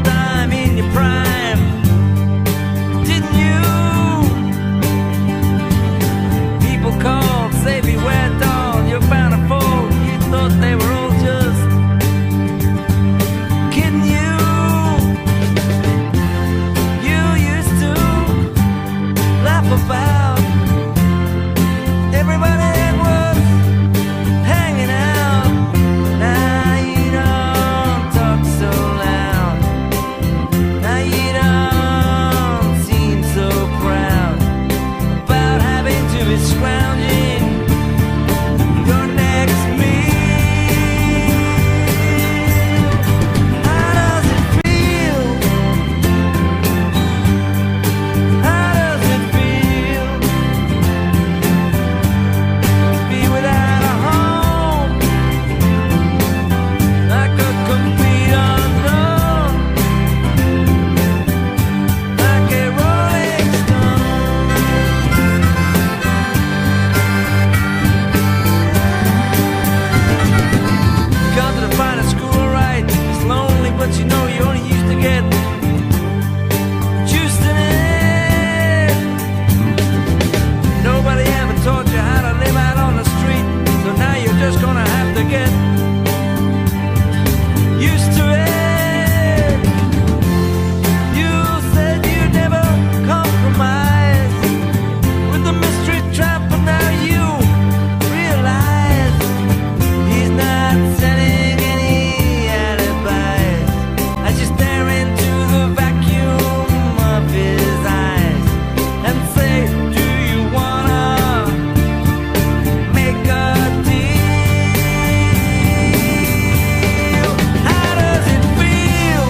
time in your prime, didn't you? People called, say beware doll, you're bound to fall. You thought they were all just kidding you. You used to laugh about everybody that was hanging out. Now you don't talk so loud. Now you don't seem so proud about having to be scrounging your next meal. How does it feel? How does it feel to be without a home, like a complete unknown, like a rolling stone? Gone to the finest school, right? It's lonely, but you know you only used to get juiced in it. Nobody ever taught you how to live out on the street, so now you're just gonna have to get used to it. You said you'd never compromise with the mystery trap, but now you realize he's not setting any alibis as you stare into the vacuum of his eyes and say, do you wanna make a deal? How does it feel?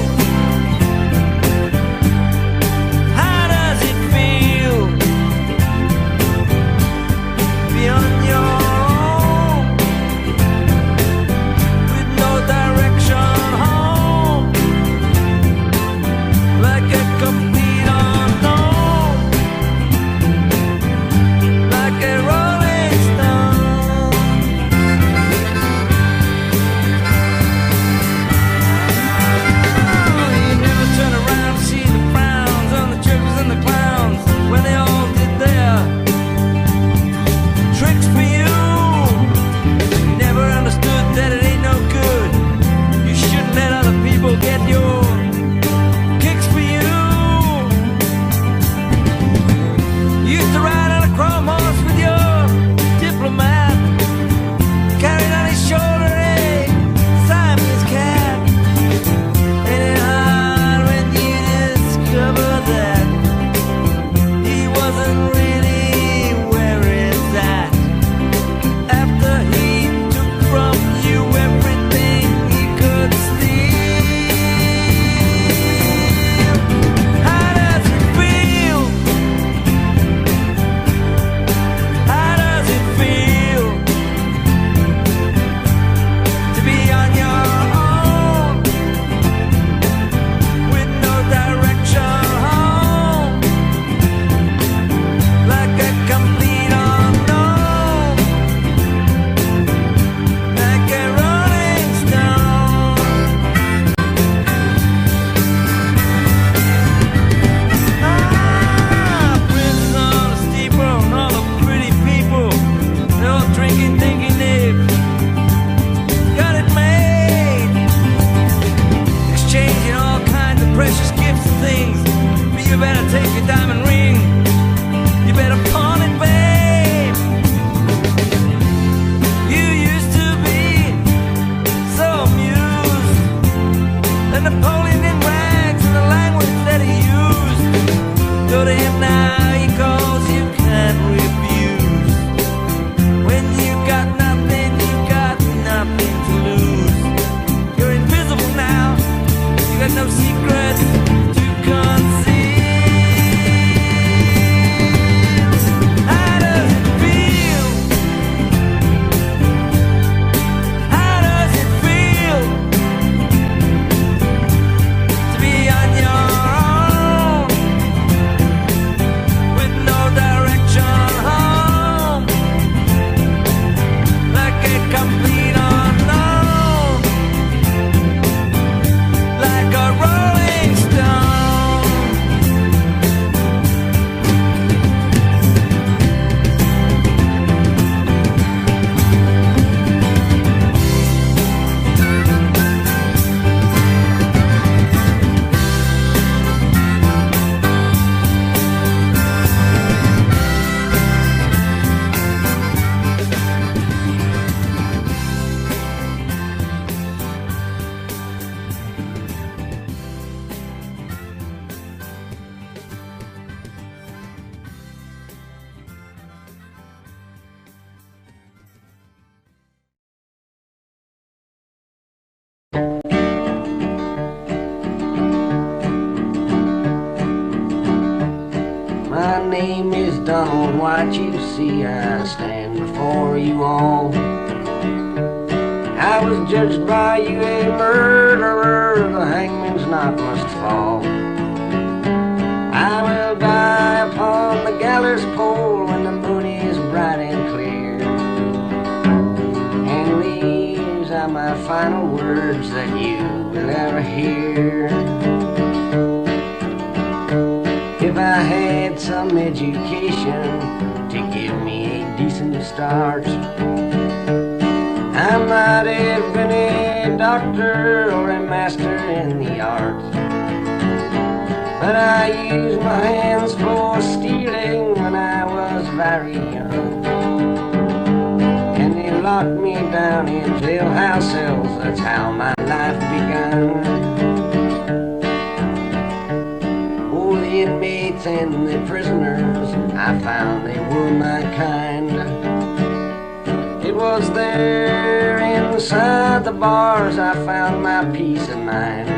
How does it feel? Be on your own with no direction home, like a complete unknown, like a rolling stone. You never turn around to see the frowns on the jokers and the clowns when they all did their tricks for you. You never understood that it ain't no good. You shouldn't let other people get your kicks for you. You used to ride on a chrome horse with your diplomat, carried on his shoulder a Siamese cat. Ain't it hard when you discover that he wasn't really where it's at? After he took from you everything he could steal. How does it feel? How does it feel to be on your own with no direction home, like a complete unknown, like a rolling stone? Prince on the steeple and all the pretty people, they're all drinking, thinking they've got it made, exchanging all kinds of precious gifts and things. But you better take your diamond ring, you better pawn it, babe. You used to be so amused that Napoleon in rags and the language that he used. Go to him now, he calls you can't refuse. When you got nothing, you got nothing to lose. You're invisible now, you got no secret to conceal. How does it feel? How does it feel to be on your own My name is Donald White, you see I stand before you all. I was judged by you a murderer, the hangman's knot must fall. I will die upon the gallows pole when the moon is bright and clear. And these are my final words that you will ever hear. If I had some education to give me a decent start, I might have been a doctor or a master in the arts. But I used my hands for stealing when I was very young, and they locked me down in jailhouse cells. That's how my life began. Oh, the inmates and the prisoners, I found they were my kind. It was there inside the bars I found my peace of mind.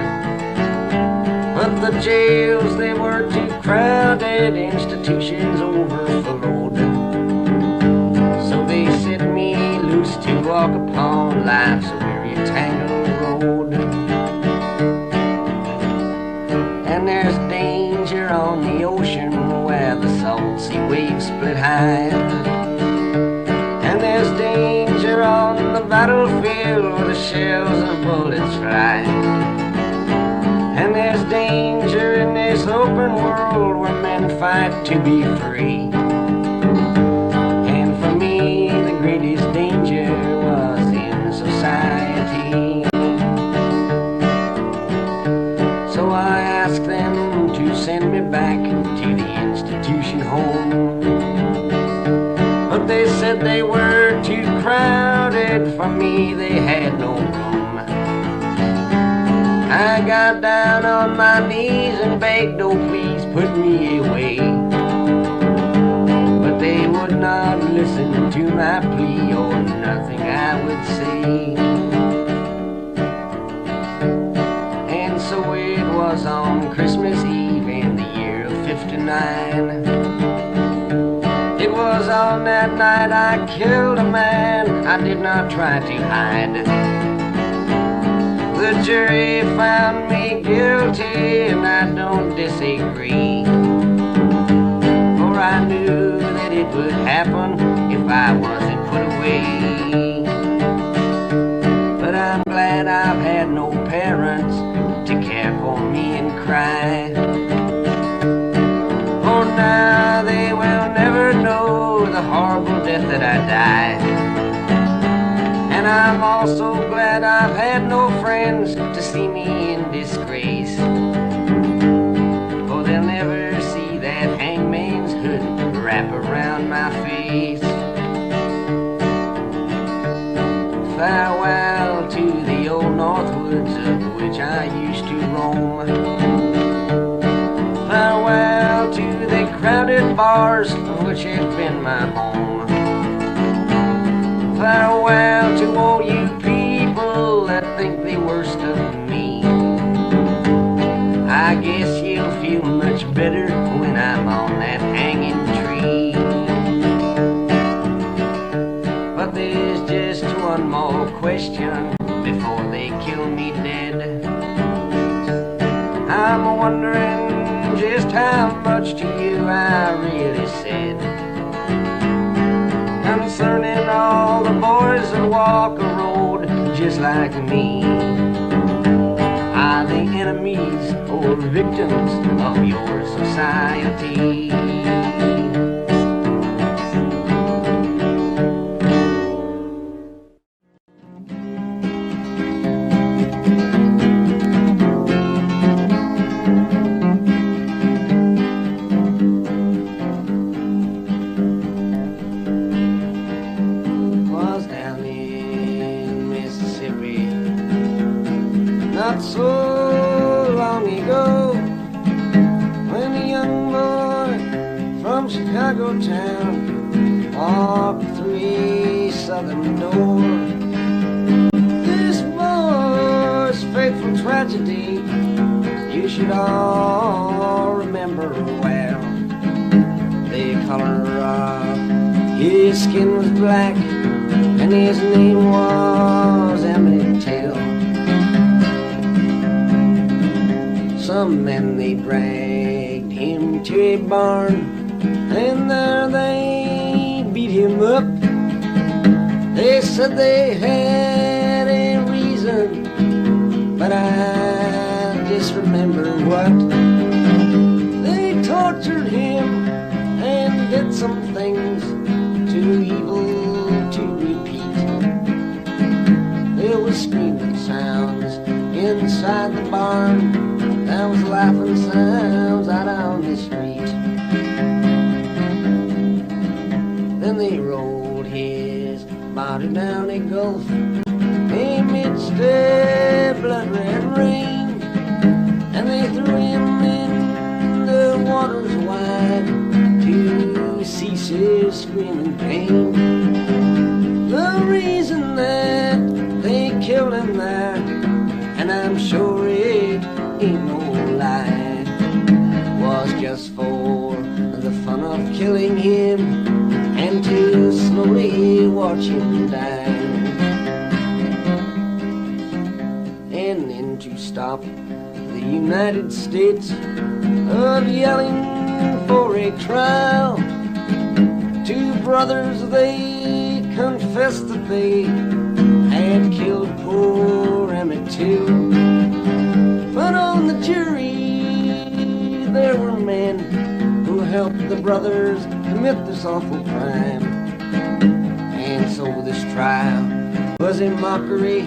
But the jails, they were too crowded, institutions overflowed. So they set me loose to walk upon life's weary tangled road. And there's danger on the ocean where the salt sea waves split high. And there's danger on the battlefield where the shells of bullets fly. And there's danger in this open world where men fight to be free. And for me, the greatest danger was in society. So I asked them to send me back to the institution home. But they said they were too crowded for me, they had no room. I got down on my knees and begged, oh please put me away. But they would not listen to my plea, or nothing I would say. And so it was on Christmas Eve in the year of '59. It was on that night I killed a man, I did not try to hide. The jury found me guilty, and I don't disagree. For I knew that it would happen if I wasn't put away. But I'm glad I've had no parents to care for me and cry. For now they will never know the horrible death that I died. And I'm also glad I've had no friends to see me in disgrace. For they'll never see that hangman's hood wrap around my face. Farewell to the old north woods of which I used to roam. Farewell to the crowded bars of which have been my home. Farewell to all you people that think the worst of me. I guess you'll feel much better when I'm on that hanging tree. But there's just one more question before they kill me dead. I'm wondering just how much to you I really said concerning all the boys that walk a road just like me. Are they enemies or victims of your society? Not so long ago, when a young boy from Chicago town walked through a southern door. This boy's fateful tragedy you should all remember well. the color of his skin was black, and his name was Emmett Till. Some men they dragged him to a barn, and there they beat him up. They said they had a reason, but I just remember what. They tortured him and did some things too evil to repeat. There was screaming sounds inside the barn, there was laughing sounds out on the street. Then they rolled his body down a gulf amidst a blood-red rain, and they threw him in the waters wide to cease his screaming pain. The reason that they killed him there, and I'm sure it ain't no lie, was just for the fun of killing him and to slowly watch him die. And then to stop the United States of yelling for a trial, two brothers they confessed that they had killed poor Emmett Till. But on the jury there were men who helped the brothers commit this awful crime. And so this trial was a mockery,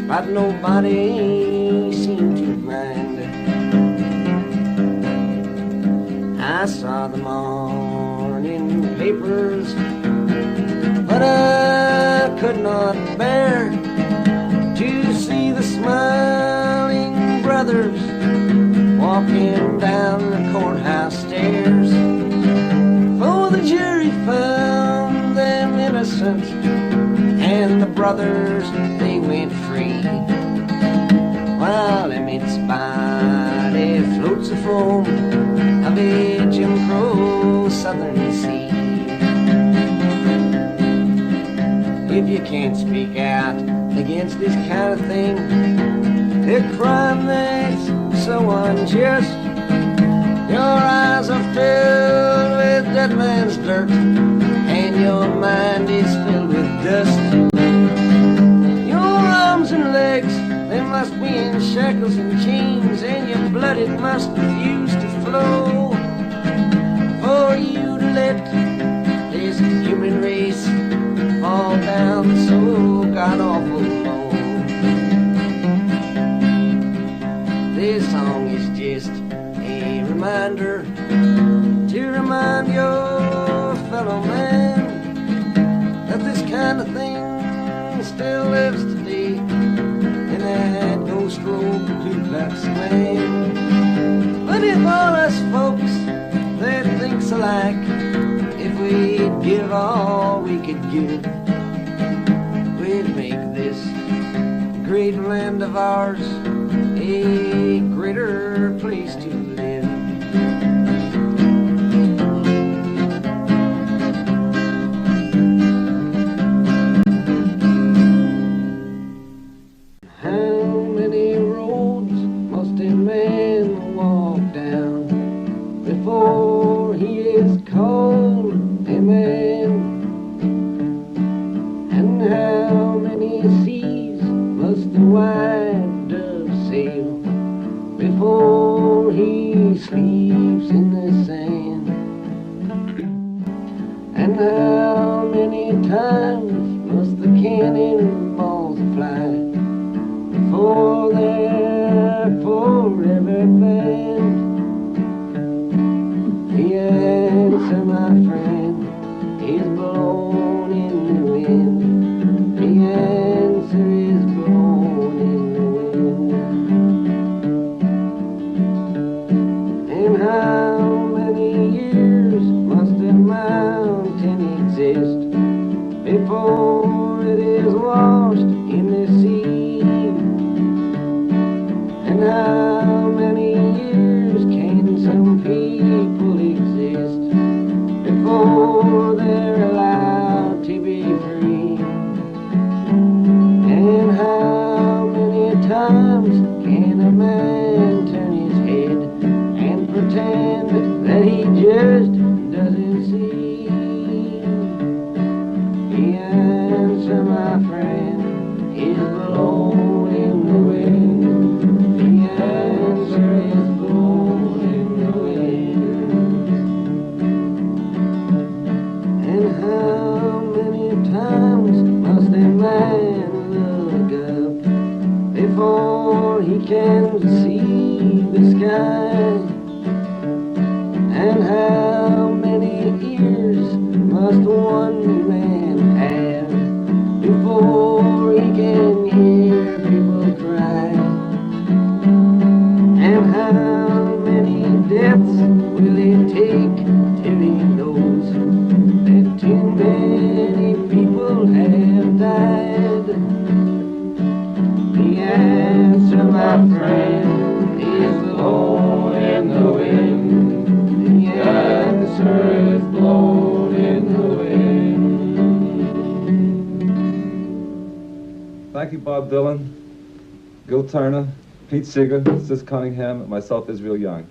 but nobody seemed to mind. I saw the morning papers, but I could not bear to see the smiling brothers walking down the courthouse stairs. For the jury found them innocent, and the brothers, they went free, while Emmett's body floats a foam of a Jim Crow southern sea. If you can't speak out against this kind of thing, a crime that's so unjust, your eyes are filled with dead man's dirt, and your mind is filled with dust. Your arms and legs, they must be in shackles and chains, and your blood, it must refuse to flow, for you to let this human race fall down so god-awful low. This song is just a reminder to remind your fellow man that this kind of thing still lives today in that ghost road Ku Klux Klan. But if all us folks that thinks alike, if we'd give all we could give, we'd make this great land of ours a greater place to live. How many roads must a man walk down before he is called a man? And how many seas must the white dove sail before he sleeps in the sand? And how many times must the cannonballs fly before they're forever banned? The answer, my friend, is blown in the wind. The answer is blown in the wind. And how many years must a mountain exist before it is washed in the sea? And how many years can some people exist night. And how many ears must one man have before he can hear people cry? And how many deaths will it take till he knows that too many people have died? The answer, my friend, is blowing in the wind. The answer is blowing in the wind. Thank you, Bob Dylan, Gil Turner, Pete Seeger, Sis Cunningham, and myself, Israel Young.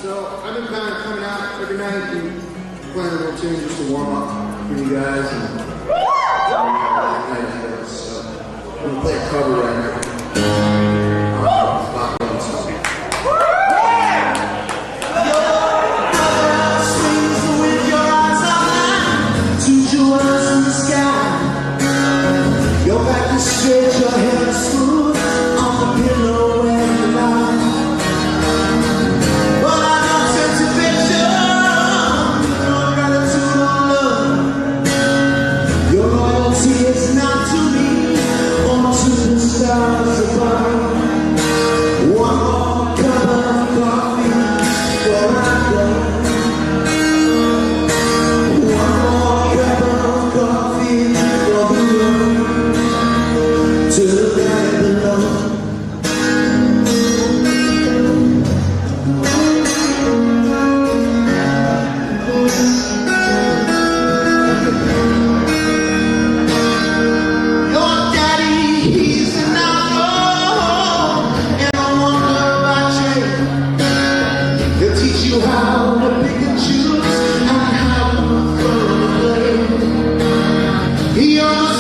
So I've been kind of coming out every night and playing a little tune just to warm up for you guys. And so I'm going to play a cover right now. It's Bob Dylan song. Your back is straight, your hair is smooth on the pillow and the line. But I don't sense affection, no gratitude or love.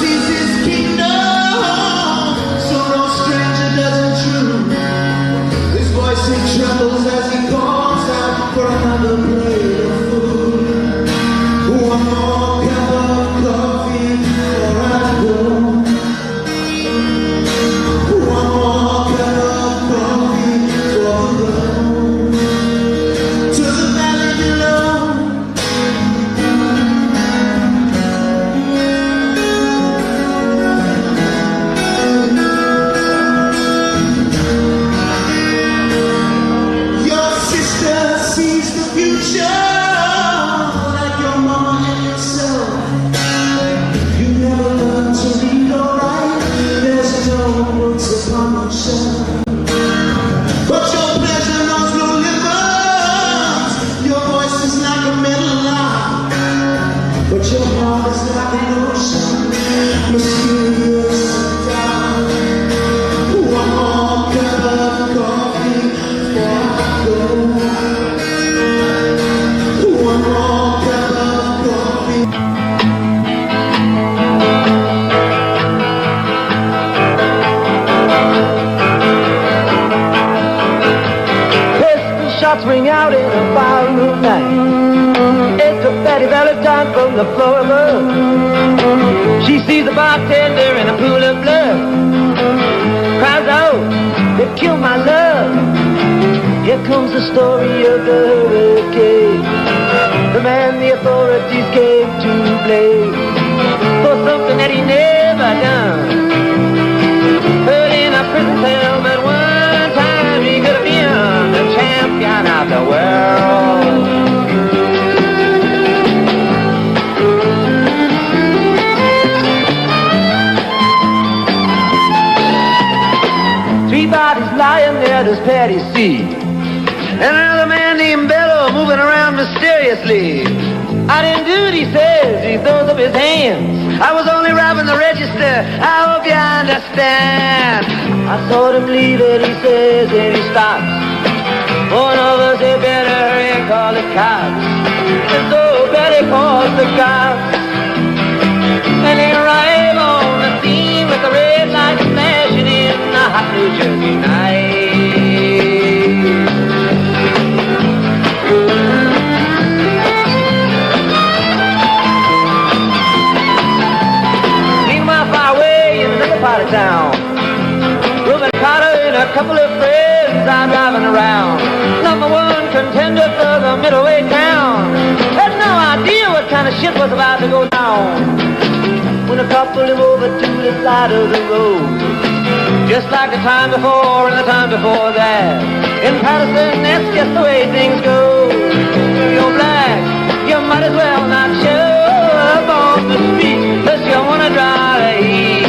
sees his kingdom, so no stranger does intrude. His voice he trembles as he calls out for another plate of food. One more cup of coffee before I go. One more cup of coffee before I go to the valley below. Your sister sees the future like your mama and yourself. You never learn to read or write. There's no books upon your shelf. But your pleasure knows no limits. Your voice is like a metal line, but your heart is like an ocean, mysterious and dark. One more cup of coffee before I go. One more cup of coffee. Pistol shots ring out in a ballroom night. It's a Betty Valentine from the floor above. She sees the bartender in a pool of blood. Cries out, they killed my love. Here comes the story of the hurricane. The man the authorities came to blame for something that he never done. Put in a prison cell, but one time he could have been the champion of the world. Three bodies lying there, does Patty see? And another man named Bello moving around mysteriously. I didn't do it, he says, he throws up his hands. I was only robbing the register, I hope you understand. I saw him leave it, he says, and he stops. One of us had better hurry and call the cops. And so Betty calls the cops. And they arrive on the scene with the red light flashing in the hot New Jersey night. Part of town, Reuben Carter and a couple of friends are driving around. Number one contender for the middleweight town. Had no idea what kind of shit was about to go down. When a couple him over to the side of the road, just like the time before and the time before that. In Patterson, that's just the way things go. You're black, you might as well not show up on the street unless you wanna dry the heat.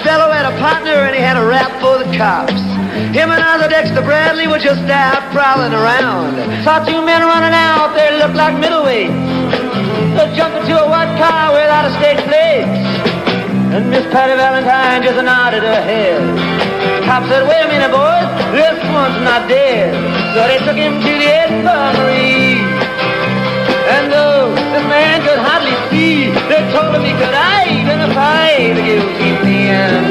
Fellow had a partner and he had a rap for the cops. Him and other Dexter Bradley were just out prowling around. Saw two men running out, they looked like middleweights. They jumped into a white car without a state plates. And Miss Patty Valentine just nodded her head. Cop said, wait a minute, boys, this one's not dead. So they took him to the infirmary. And though the man could hardly see, they told him he could identify the guilty man.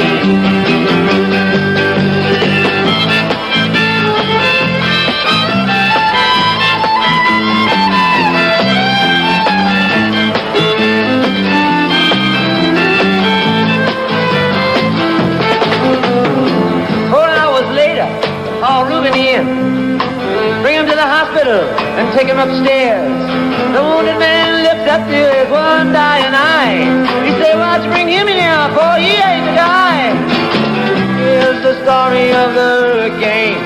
Bring him to the hospital and take him upstairs. The wounded man lifts up to his one dying eye. He said, why'd you bring him in here for? He ain't to die. Here's the story of the hurricane.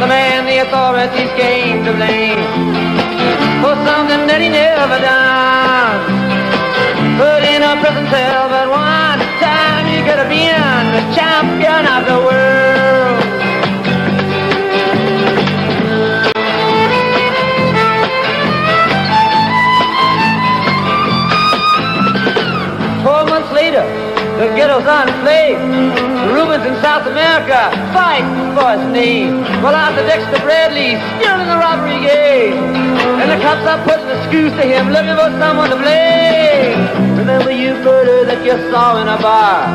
The man the authorities came to blame for something that he never done. Put in a prison cell, but one time he could have been the champion of the world. 4 months later, the ghetto's on its way. The Rubens in South America fight for boy's name? Well, Arthur Dexter Bradley, still in the robbery game. And the cops are putting the screws to him, looking for someone to blame. Remember you murder that you saw in a bar.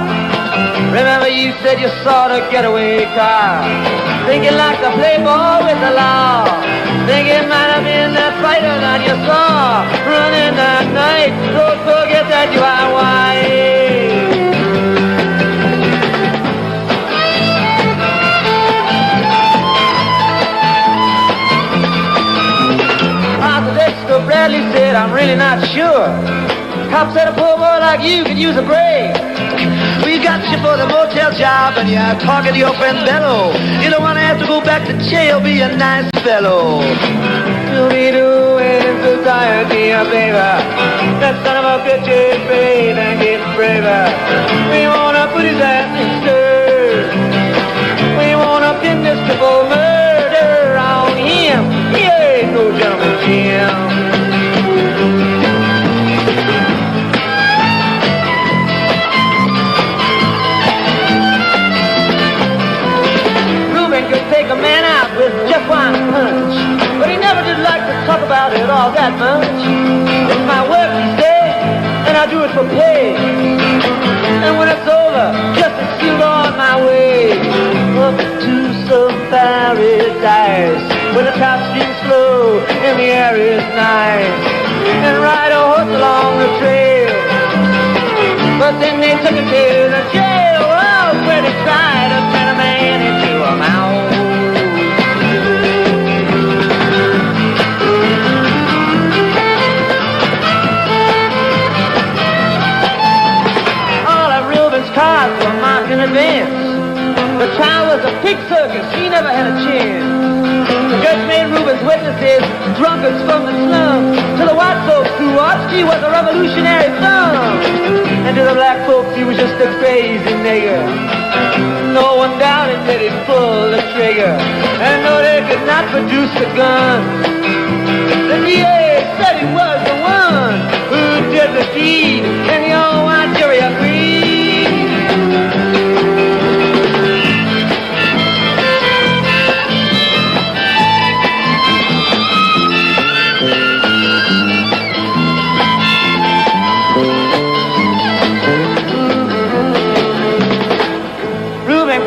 Remember you said you saw the getaway car. Thinking like the playboy with the law. Think it might have been that fighter that you saw running that night. Don't forget that you are white. Arthur Dexter Bradley said, I'm really not sure. Cop said a poor boy like you could use a break. We got you for the motel job and you're talking to your friend Bello. You don't want to have to go back to jail, be a nice fellow. You'll be doing society, baby. That son of a bitch is paid and getting braver. We want to put his ass in stir. We want to pin this triple murder on him. He ain't no gentleman, Jim. Take a man out with just one punch, but he never did like to talk about it all that much. It's my work, he said, and I do it for pay. And when it's over, just to shoot on my way up to some paradise, where the top streams slow and the air is nice, and ride a horse along the trail. But then they took it to the jail, oh, where they tried to turn a man into a mouse. Cars were marked in advance. The trial was a pig circus, he never had a chance. The judge made Reuben's witnesses drunkards from the slums. To the white folks who watched, he was a revolutionary thumb. And to the black folks, he was just a crazy nigger. No one doubted that he'd pull the trigger. And though they could not produce the gun, the DA said he was the one who did the deed, and the old white jury agreed.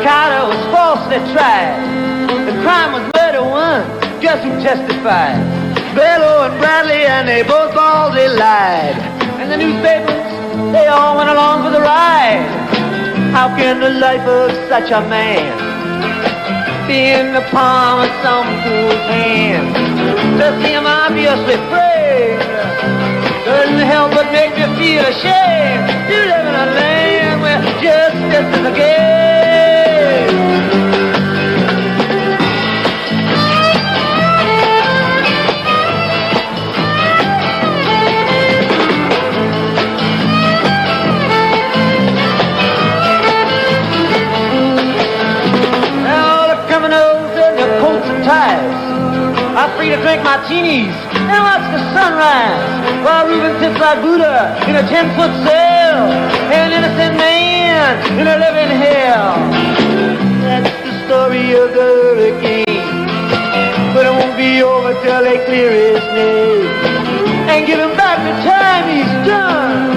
Carter was falsely tried. The crime was murder one. Guess who testified? Bello and Bradley, and they both baldly lied. And the newspapers, they all went along for the ride. How can the life of such a man be in the palm of some fool's hand? To see him obviously framed couldn't help but make me feel ashamed to live in a land where justice is a game. I'm free to drink martinis and watch the sunrise while Reuben sits like Buddha in a 10-foot cell, an innocent man in a living hell. That's the story of the hurricane, but it won't be over till they clear his name and give him back the time he's done.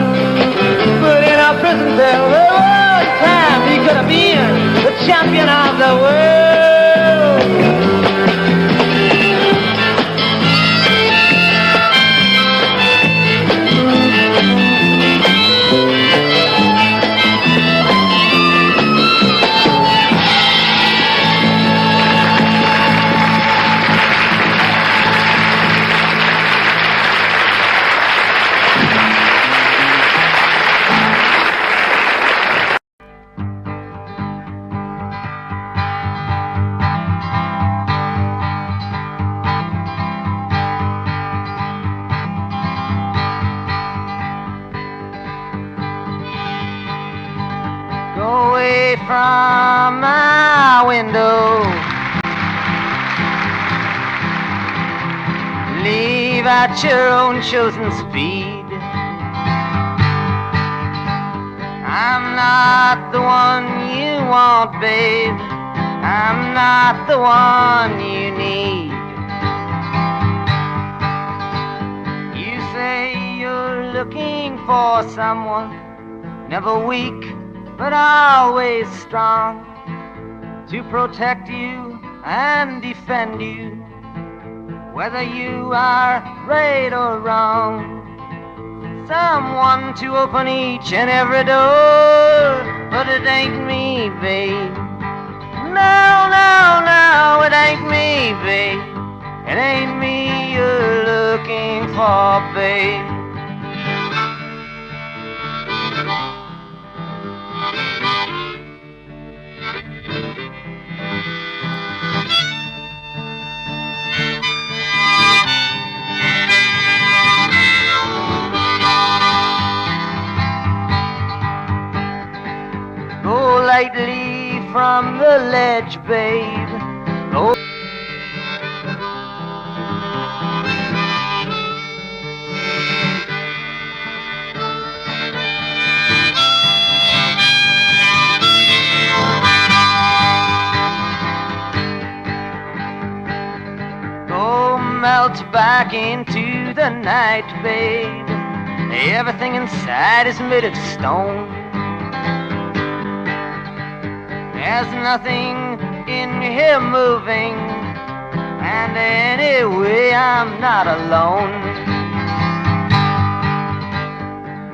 But in our prison cell, there was time he could have been the champion of the world. From my window, leave at your own chosen speed. I'm not the one you want, babe, I'm not the one you need. You say you're looking for someone, never weak, but always strong, to protect you and defend you, whether you are right or wrong. Someone to open each and every door, but it ain't me, babe. No, no, no, it ain't me, babe. It ain't me you're looking for, babe. Go lightly from the ledge, babe. Go. Go melt back into the night, babe. Everything inside is made of stone. There's nothing in here moving, and anyway, I'm not alone.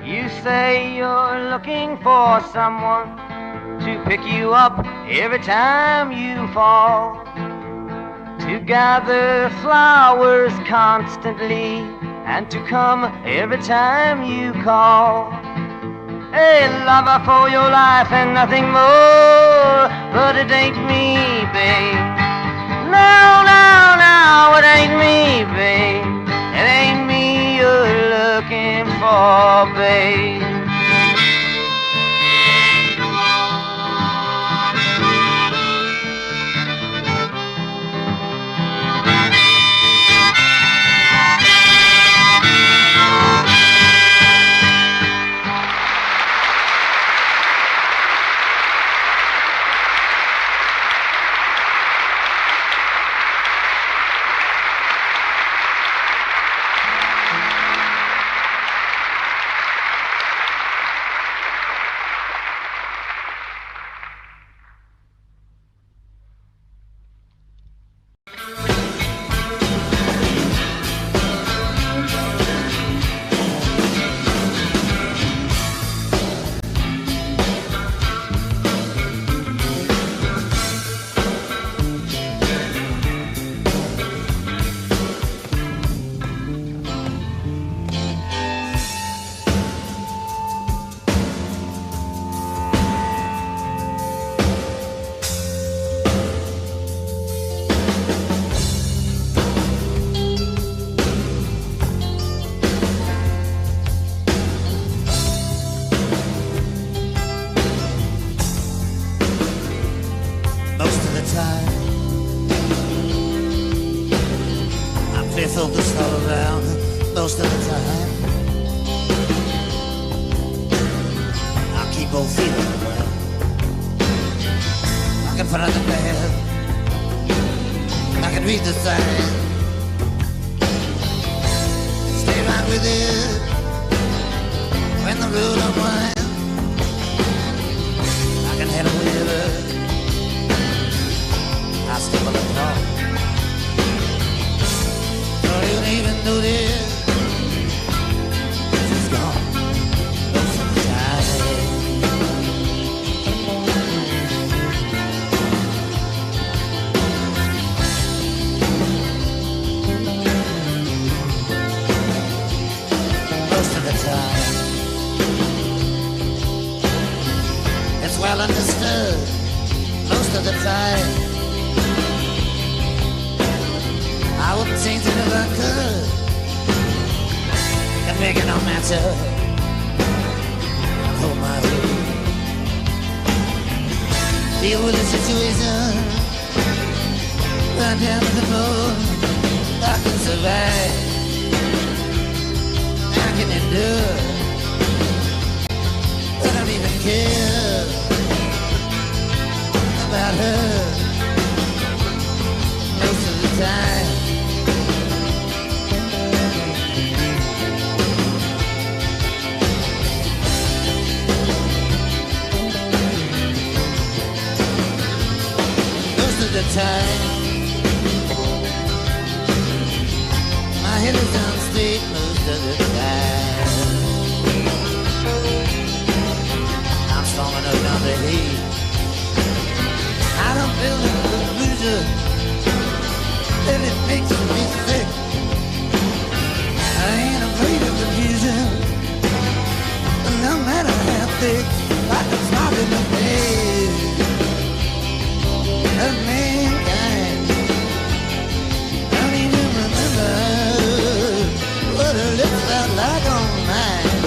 You say you're looking for someone to pick you up every time you fall, to gather flowers constantly, and to come every time you call. A lover for your life and nothing more, but it ain't me, babe. No, no, no, it ain't me, babe. It ain't me you're looking for, babe. Focused all around most of the time. I keep on feeling well. I can put on the bed. I can read the sign. Stay right with it when the road unwinds. I can head with it. I stumble and fall. You don't even know this. She's gone. Most of the time. Most of the time. It's well understood. Most of the time. I wouldn't change it if I could. Can make it no matter. Hold my head. Deal with the situation. Run down to the road. I can survive. I can endure. I don't even care about her. of the time. My head is on straight most of the time. I'm strong enough down the heat. I don't feel the conclusion that it makes me sick. I ain't afraid of confusion, no matter how thick. I can smile in the face of mankind. Don't even remember what her lips felt like on mine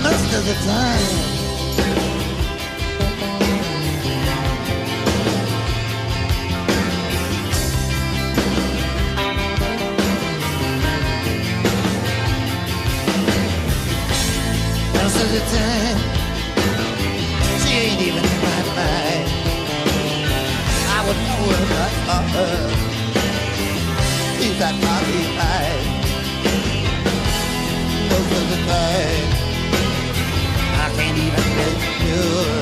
most of the time. Most of the time, she ain't even in my mind. I would know her not for her. She's got coffee pie. Most of the time, I can't even get sure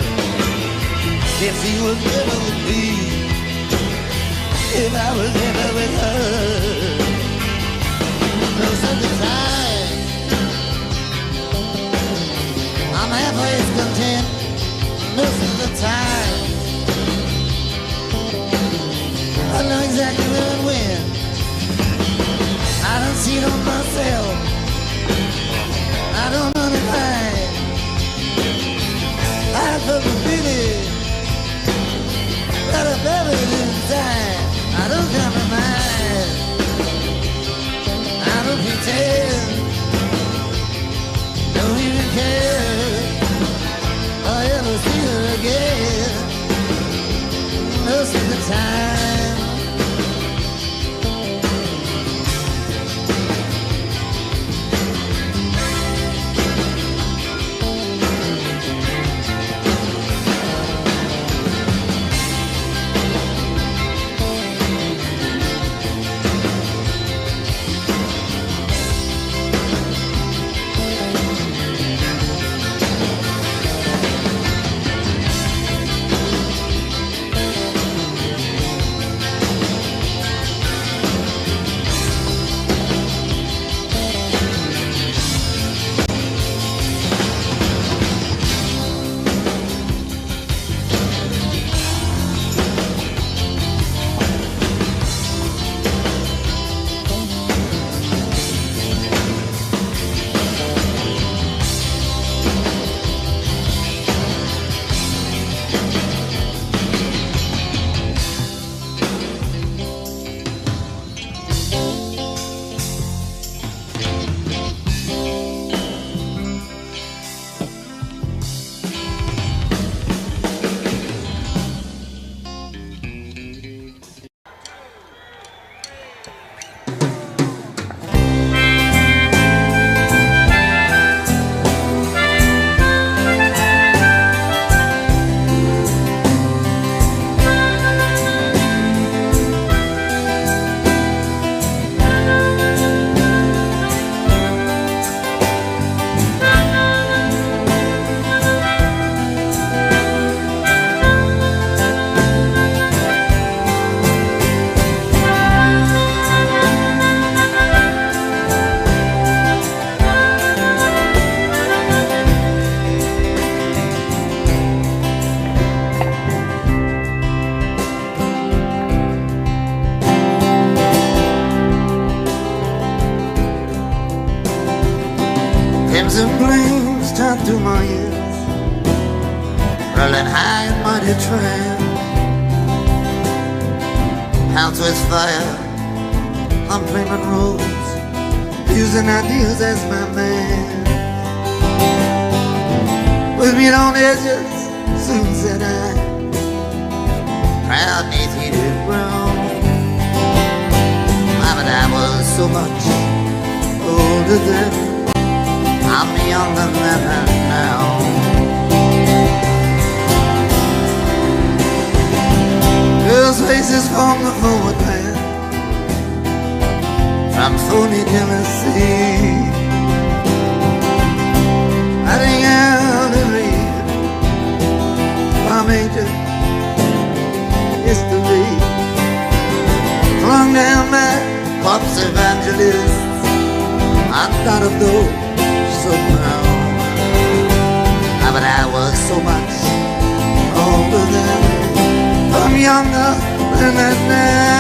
if she was ever with me, if I was ever with her. Most of the time, I'm halfway content most of the time. I know exactly where and when. I don't see it on myself. I don't understand. I feel the feeling that I felt it inside. I don't compromise. I don't pretend. Don't even care. I ever see her again most of the time. Crimson flames turn through my ears, rolling high in mighty train. Hounds with fire on flaming roads, using ideas as my man. With meat on edges, soon said I, proud neath heated ground. But I was so much older then, I'm younger than her now. Girls' faces from the forward path, from phony Tennessee, hiding out to read from ancient history. pops, evangelists, I'm not of those somehow. But I was so much older then, I'm younger than that now.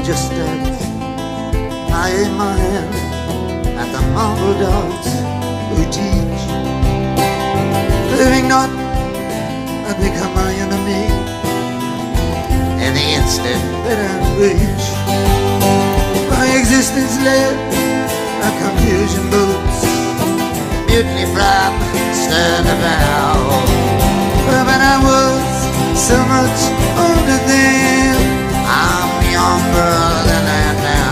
Just stands high in my hand at the mongrel dogs who teach, living not and become my enemy in the instant that I reach. My existence led a confusion boots, mutiny from stern about. But I was so much older then, I'm younger than that now.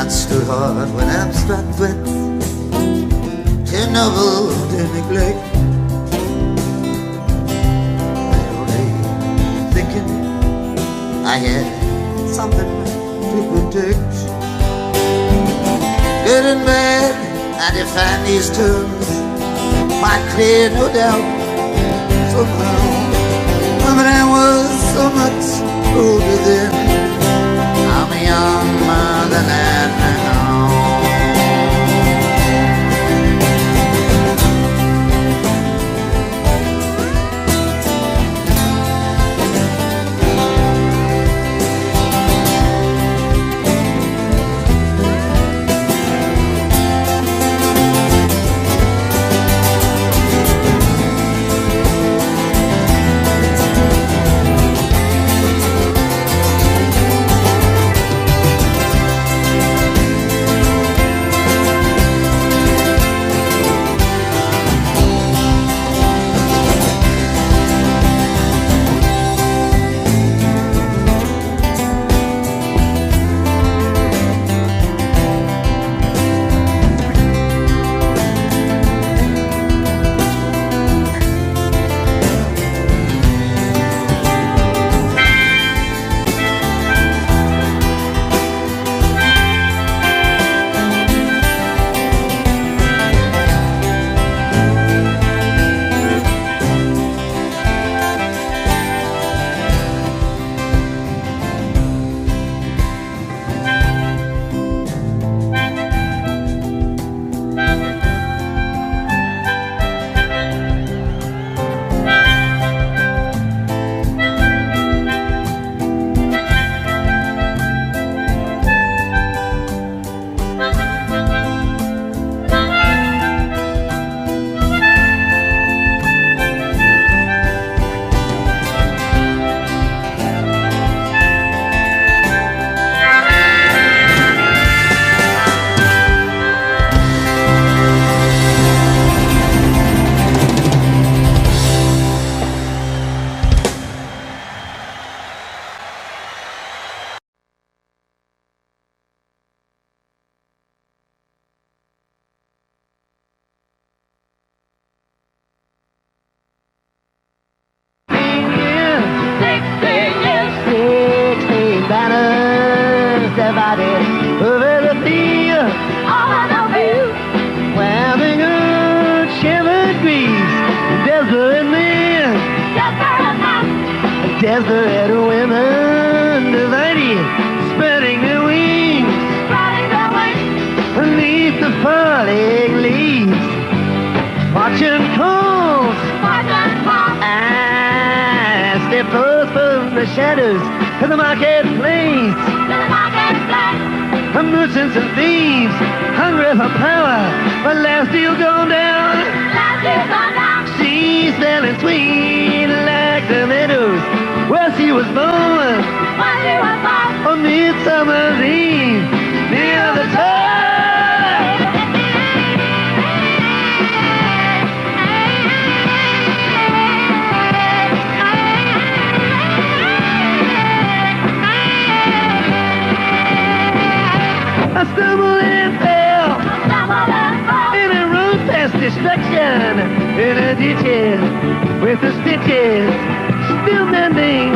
Stood hard when abstract threats, too noble to neglect. Only thinking I had something to protect. Good and bad, I define these terms quite clear, no doubt, somehow. But I was so much older then, I'm younger than that now. Yes, the red women divided, spreading their wings beneath the falling leaves. Fortune calls, as they pose from the shadows to the marketplace. Merchants and thieves, hungry for power, but last deal gone down. She's smelling sweet like the meadows where she was born. On Midsummer's Eve, near the tide. I stumbled and fell in a road past destruction, in a ditches with the stitches still mending.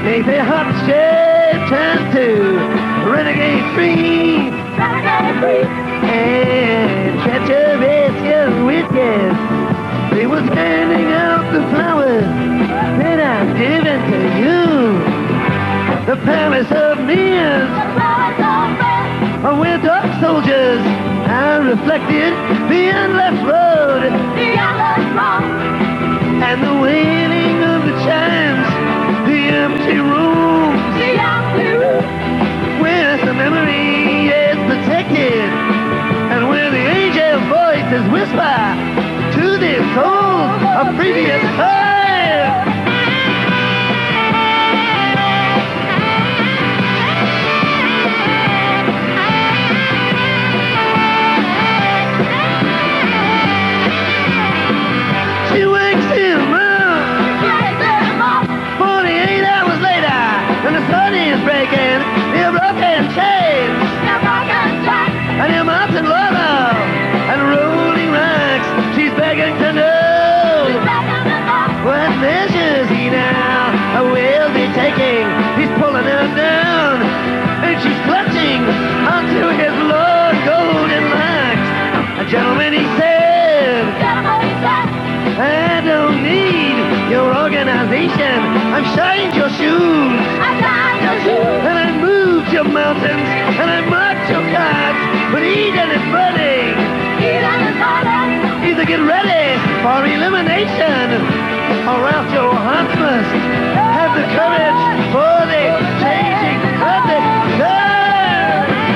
Make the hot shade turn to renegade free. And treacherous young witches, they was handing out the flowers that I've given to you. The palace of mirrors, where dark soldiers I reflected the endless road, and the wailing of the chimes, the empty rooms, where the memory is protected, and where the angel voices whisper to the souls of previous times. She wakes him up 48 hours later, and the sun is breaking the broken chains, and your mountain lava and rolling rocks. She's begging to know what measures he now will be taking. He's pulling her down, and she's clutching onto his long golden locks. A gentleman, he said, I don't need your organization. I've shined your shoes, and I moved your mountains, and I marked your cards. But Eden is burning. Either get ready for elimination, or else your heart must have the courage for the changing of the times.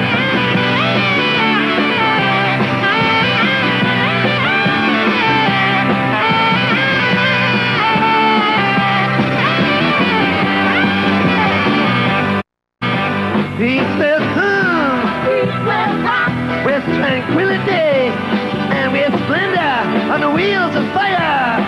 Peace will come with tranquility and with splendor on the wheels of fire.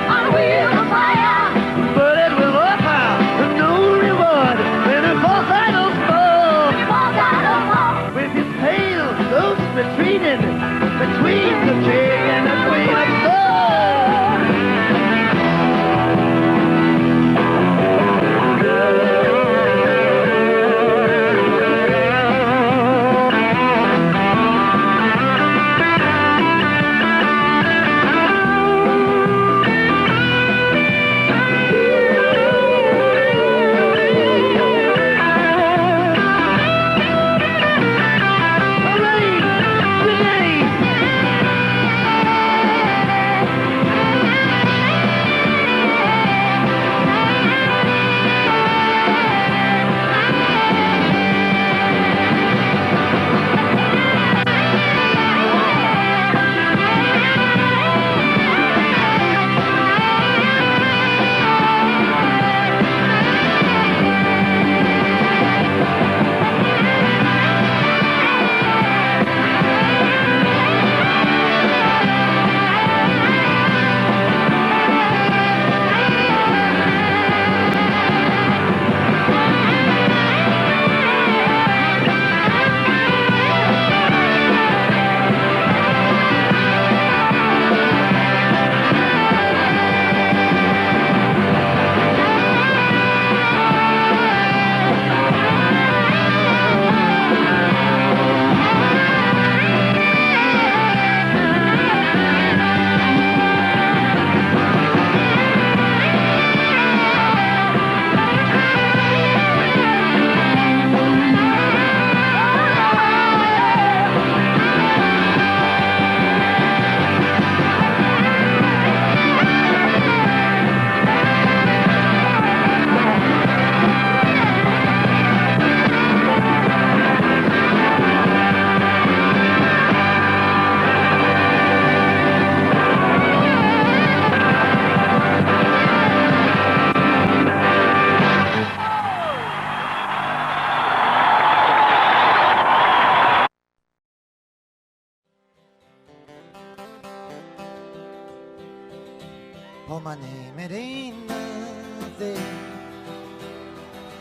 birthday.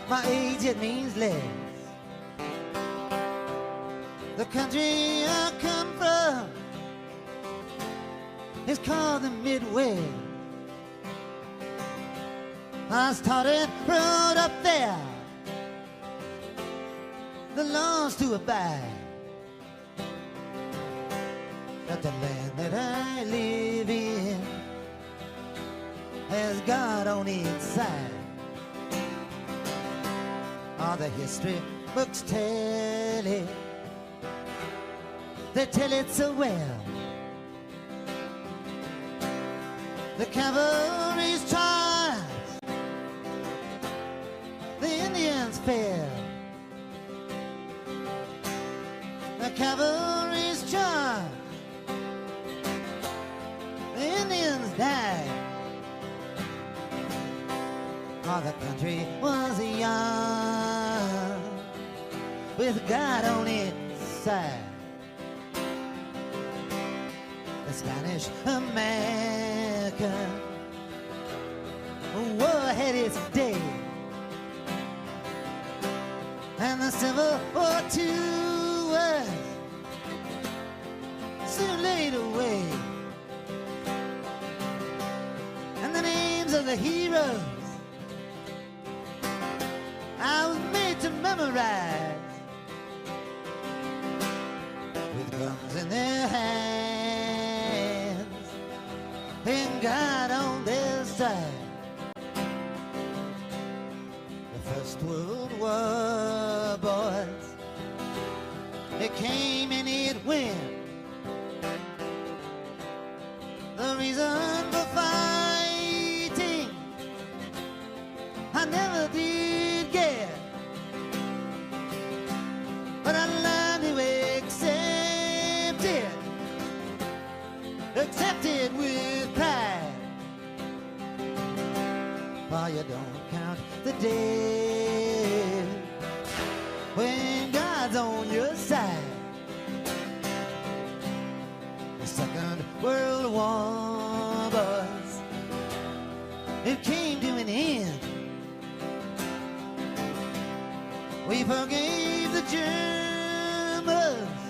My age, it means less. The country I come from is called the Midwest. I started right up there, the laws to abide. But the land that I live in has God on its side. All the history books tell it, they tell it so well. The cavalry's charged, the Indians fell. The cavalry's charged, the Indians died. Oh, the country was young, with God on its side. The Spanish American war had its day, and the Civil War too was soon laid away. And the names of the heroes I was made to memorize, with guns in their hands and God on their side. The First World War, boys, it came and it went. The reason for fighting I never did get, but I learned to accept it with pride. For you don't count the days when God's on your side. The Second World War, boys, it came to an end. We forgave the Germans,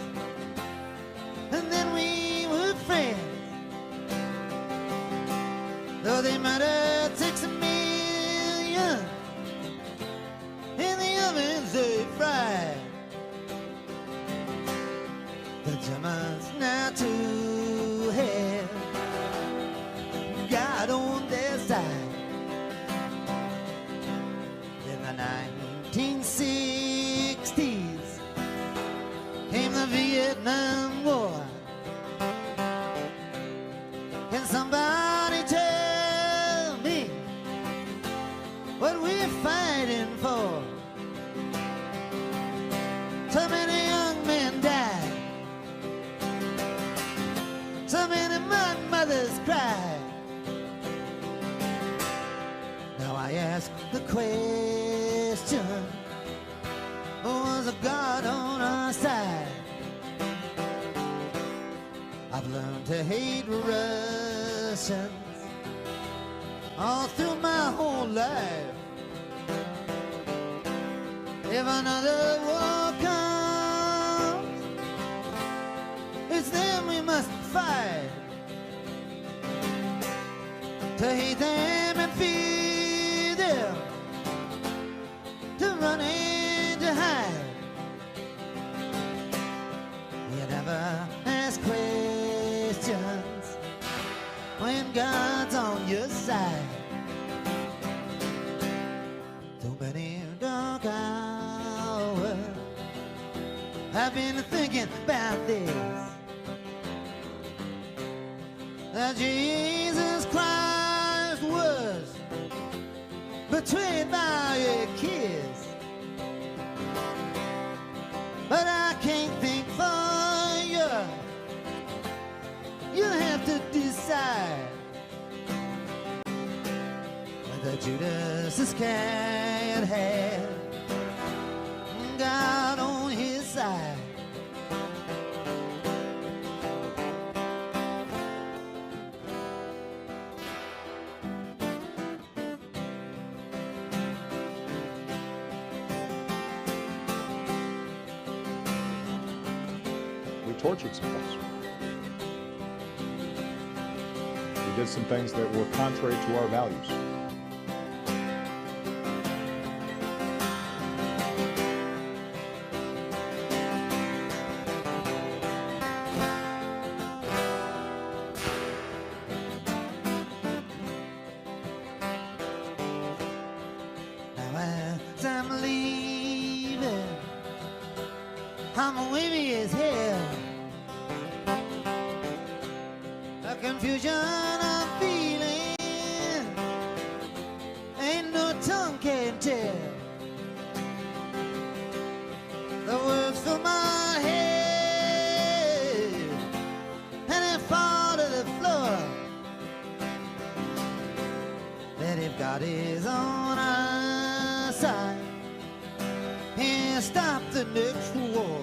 and then we were friends. Though they murdered 6 million in the ovens they fried. The Germans now too have God on their side. In the 1960s came the Vietnam War. Can somebody tell me what we're fighting for? So many young men died, so many mothers cried. Now I ask the question, was a God on our side? I've learned to hate Russians all through my whole life. If another war comes, it's them we must fight. To hate them and fear them, to run and to hide. You never ask questions when God's on your side. Too many dark hours I've been thinking about this, that Jesus Christ was betrayed by a kiss. But I can't think for you. You have to decide whether Judas Iscariot had God on his side. tortured some folks. We did some things that were contrary to our values. I'm leaving, I'm wavy as hell. A confusion I'm feeling, ain't no tongue can tell. The words fill my head and they fall to the floor. That if God is on our side, and stop the next war.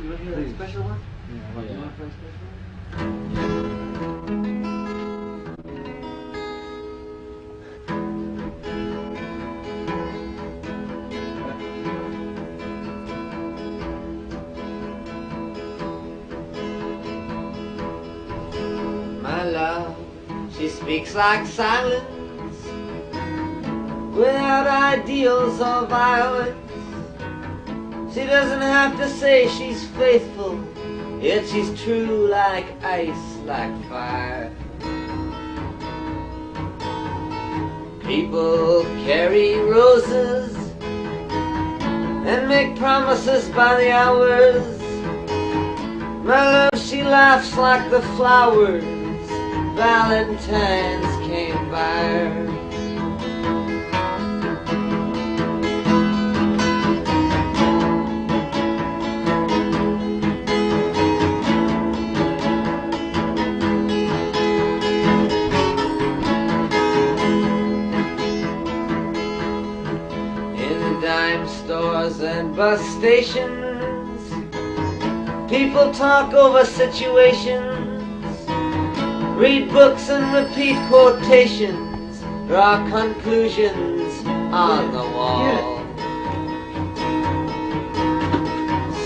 You want to hear that special one? Yeah. You want to play a special one? My love, she speaks like silence, without ideals or violence. She doesn't have to say she's faithful, yet she's true like ice, like fire. People carry roses and make promises by the hours. My love, she laughs like the flowers Valentine's came by her. Stores and bus stations, people talk over situations, read books and repeat quotations, draw conclusions on the wall.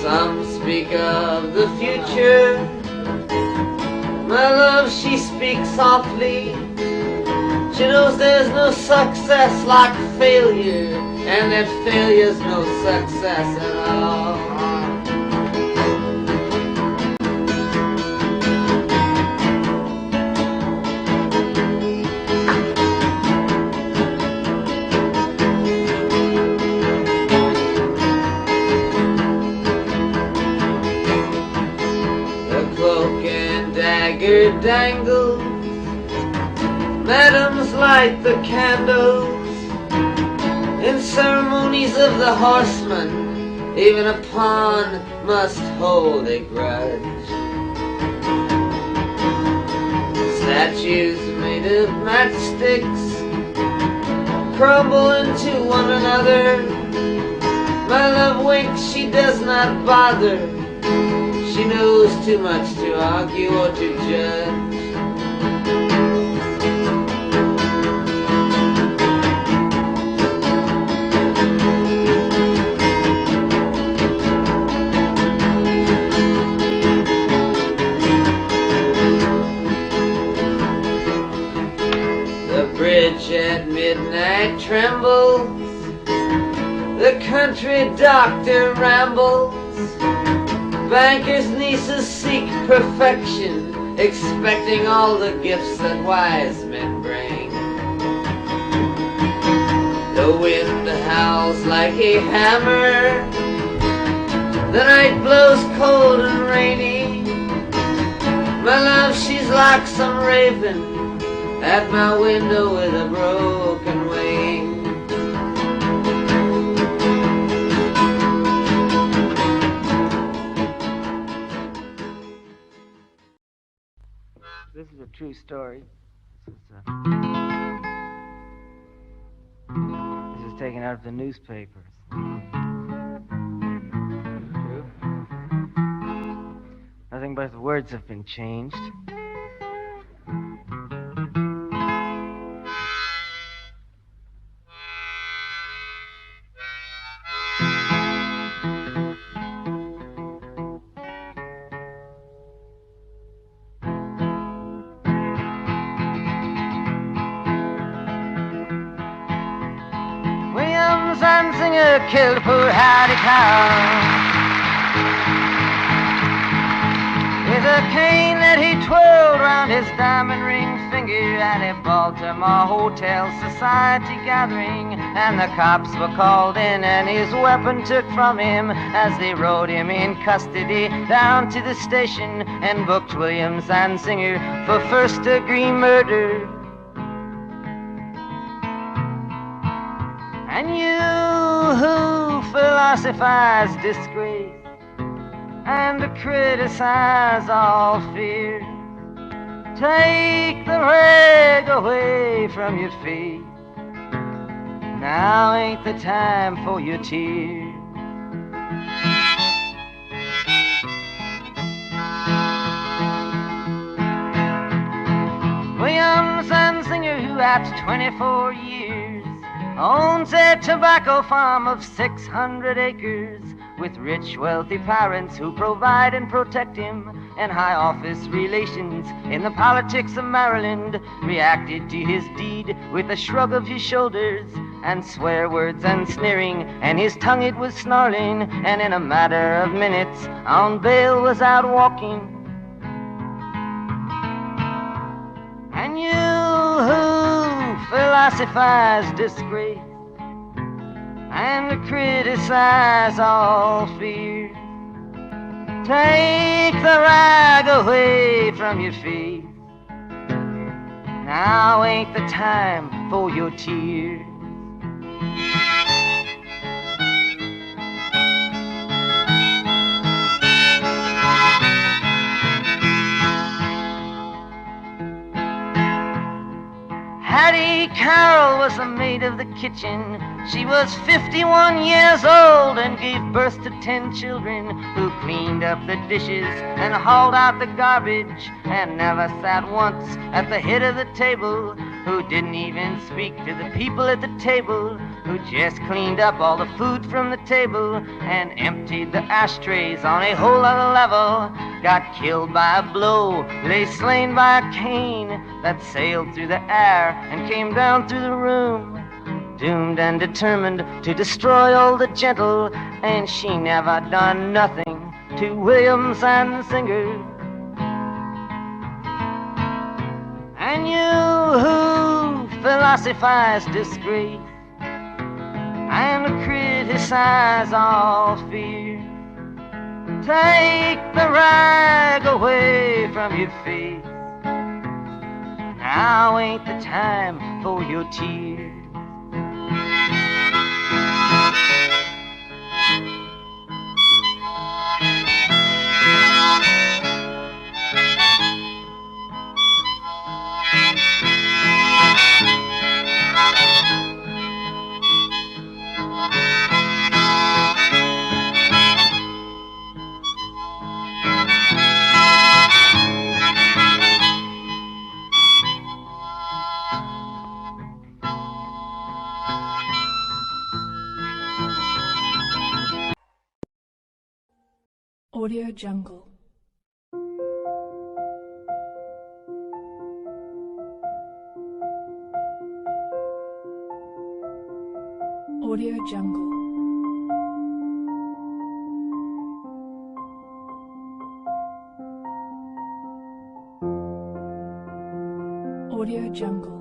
Some speak of the future. My love, she speaks softly. She knows there's no success like failure, and that failure's no success at all. The cloak and dagger dangles, madams light the candles. In ceremonies of the horseman, even a pawn must hold a grudge. Statues made of matchsticks crumble into one another. My love winks, she does not bother. She knows too much to argue or to judge. At midnight trembles, the country doctor rambles, bankers' nieces seek perfection, expecting all the gifts that wise men bring. The wind howls like a hammer, the night blows cold and rainy. My love, she's like some raven at my window with a broken wing. This is a true story. This is taken out of the newspapers. True. Nothing but the words have been changed. Singer killed poor Howdy Cow with a cane that he twirled round his diamond ring finger at a Baltimore Hotel Society gathering. And the cops were called in and his weapon took from him as they rode him in custody down to the station and booked William Zanzinger for first-degree murder. And you who philosophize disgrace and criticize all fear, take the rag away from your feet. Now ain't the time for your tears. William Zanzinger, who at 24 years owns a tobacco farm of 600 acres, with rich, wealthy parents who provide and protect him, and high office relations in the politics of Maryland, reacted to his deed with a shrug of his shoulders and swear words and sneering, and his tongue it was snarling, and in a matter of minutes on bail was out walking. And you who philosophize disgrace and criticize all fear, take the rag away from your feet. Now ain't the time for your tears. Hattie Carroll was the maid of the kitchen. She was 51 years old and gave birth to 10 children, who cleaned up the dishes and hauled out the garbage and never sat once at the head of the table, who didn't even speak to the people at the table, who just cleaned up all the food from the table and emptied the ashtrays on a whole other level, got killed by a blow, lay slain by a cane that sailed through the air and came down through the room, doomed and determined to destroy all the gentle, and she never done nothing to William Zanzinger. And you who philosophize disgrace and criticize all fear, take the rag away from your face. Now ain't the time for your tears. Audio Jungle. Audio Jungle. Audio Jungle.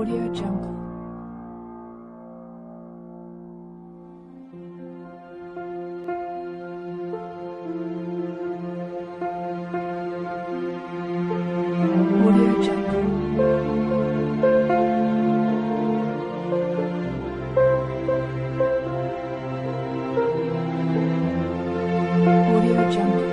Audio Jungle. Audio Jungle. Audio Jungle.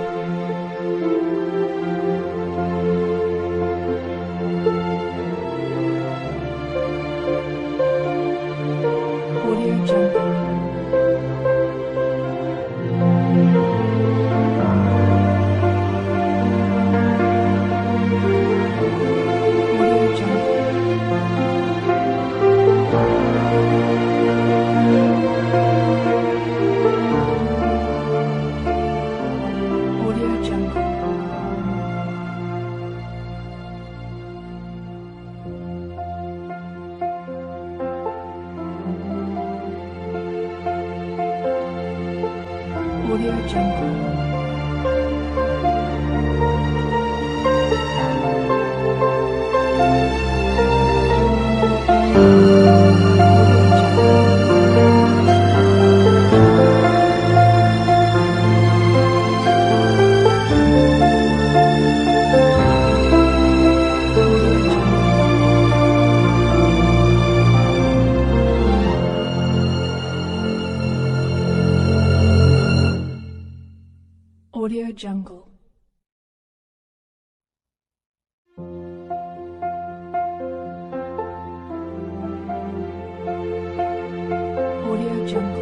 Audio Jungle. Audio Jungle. Audio Jungle. Audio Jungle. Audio Jungle. Audio Jungle.